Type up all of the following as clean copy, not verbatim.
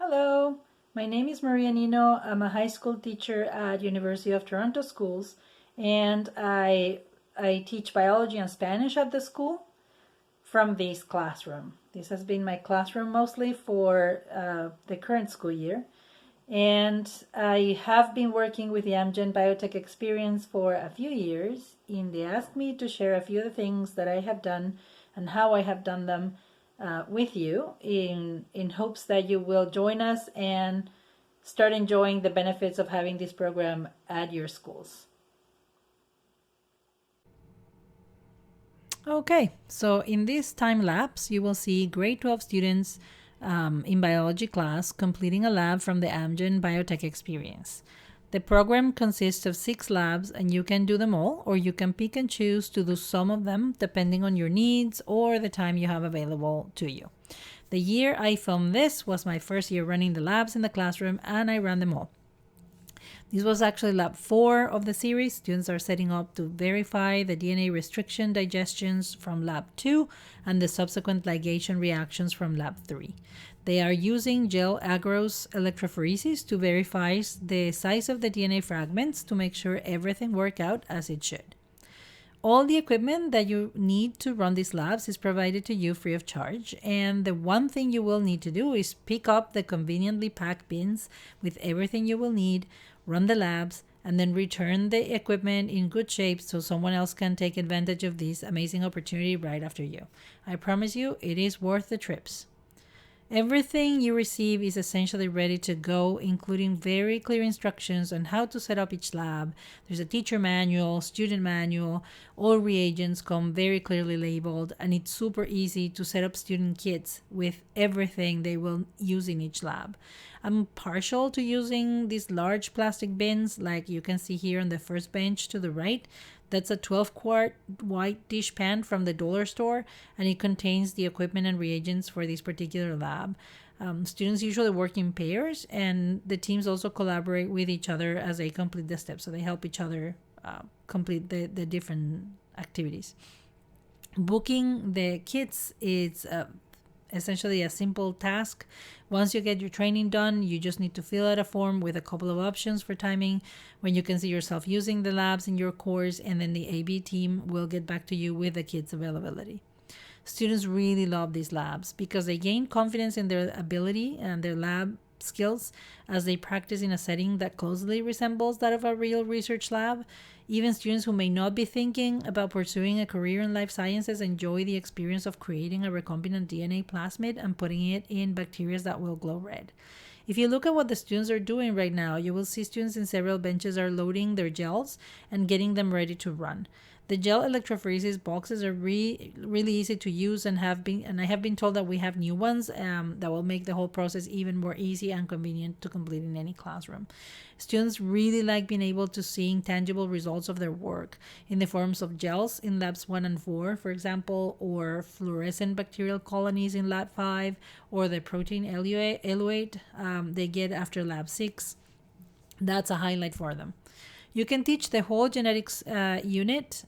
Hello, my name is Maria Nino. I'm a high school teacher at University of Toronto Schools, and I teach biology and Spanish at the school from this classroom. This has been my classroom mostly for the current school year, and I have been working with the Amgen Biotech Experience for a few years, and they asked me to share a few of the things that I have done and how I have done them with you in hopes that you will join us and start enjoying the benefits of having this program at your schools. Okay, so in this time lapse, you will see grade 12 students in biology class completing a lab from the Amgen Biotech Experience. The program consists of 6 labs, and you can do them all, or you can pick and choose to do some of them depending on your needs or the time you have available to you. The year I filmed this was my first year running the labs in the classroom, and I ran them all. This was actually lab 4 of the series. Students are setting up to verify the DNA restriction digestions from lab 2 and the subsequent ligation reactions from lab 3. They are using gel agarose electrophoresis to verify the size of the DNA fragments to make sure everything works out as it should. All the equipment that you need to run these labs is provided to you free of charge, and the one thing you will need to do is pick up the conveniently packed bins with everything you will need, run the labs, and then return the equipment in good shape so someone else can take advantage of this amazing opportunity right after you. I promise you, it is worth the trips. Everything you receive is essentially ready to go, including very clear instructions on how to set up each lab. There's a teacher manual, student manual, all reagents come very clearly labeled, and it's super easy to set up student kits with everything they will use in each lab. I'm partial to using these large plastic bins like you can see here on the first bench to the right. That's a 12-quart white dish pan from the dollar store, and it contains the equipment and reagents for this particular lab. Students usually work in pairs, and the teams also collaborate with each other as they complete the steps, so they help each other complete the different activities. Booking the kits is essentially a simple task. Once you get your training done, you just need to fill out a form with a couple of options for timing when you can see yourself using the labs in your course, and then the ABE team will get back to you with the kit's availability. Students really love these labs because they gain confidence in their ability and their lab skills as they practice in a setting that closely resembles that of a real research lab. Even students who may not be thinking about pursuing a career in life sciences enjoy the experience of creating a recombinant DNA plasmid and putting it in bacteria that will glow red. If you look at what the students are doing right now, you will see students in several benches are loading their gels and getting them ready to run. The gel electrophoresis boxes are really easy to use, and I have been told that we have new ones that will make the whole process even more easy and convenient to complete in any classroom. Students really like being able to seeing tangible results of their work in the forms of gels in labs 1 and 4, for example, or fluorescent bacterial colonies in lab 5, or the protein eluate they get after lab 6. That's a highlight for them. You can teach the whole genetics unit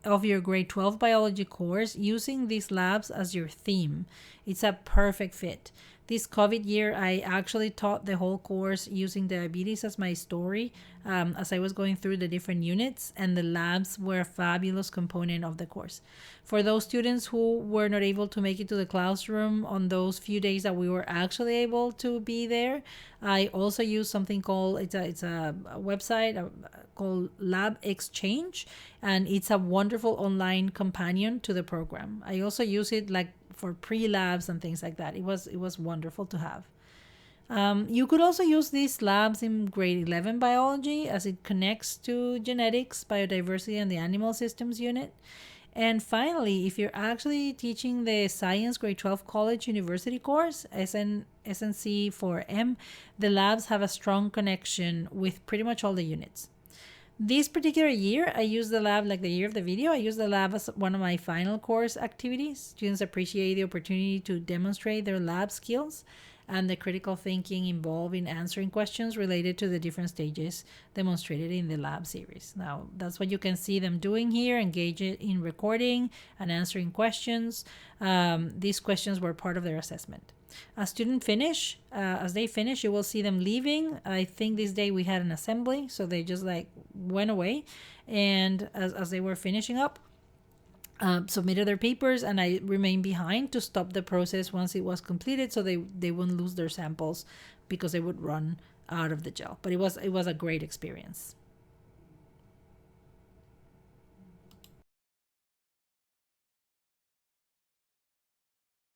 of your grade 12 biology course using these labs as your theme. It's a perfect fit. This COVID year, I actually taught the whole course using diabetes as my story as I was going through the different units, and the labs were a fabulous component of the course. For those students who were not able to make it to the classroom on those few days that we were actually able to be there, I also use something called, it's a website called Lab Exchange, and it's a wonderful online companion to the program. I also use it like for pre-labs and things like that. It was wonderful to have. You could also use these labs in grade 11 biology as it connects to genetics, biodiversity, and the animal systems unit. And finally, if you're actually teaching the science grade 12 college university course, SNC 4M, the labs have a strong connection with pretty much all the units. This particular year, I used the lab, like the year of the video, I used the lab as one of my final course activities. Students appreciate the opportunity to demonstrate their lab skills. and the critical thinking involved in answering questions related to the different stages demonstrated in the lab series. Now, that's what you can see them doing here, engage in recording and answering questions. These questions were part of their assessment. As they finish, you will see them leaving. I think this day we had an assembly, so they just like went away. And as they were finishing up, submitted their papers, and I remained behind to stop the process once it was completed, so they wouldn't lose their samples because they would run out of the gel. But it was a great experience.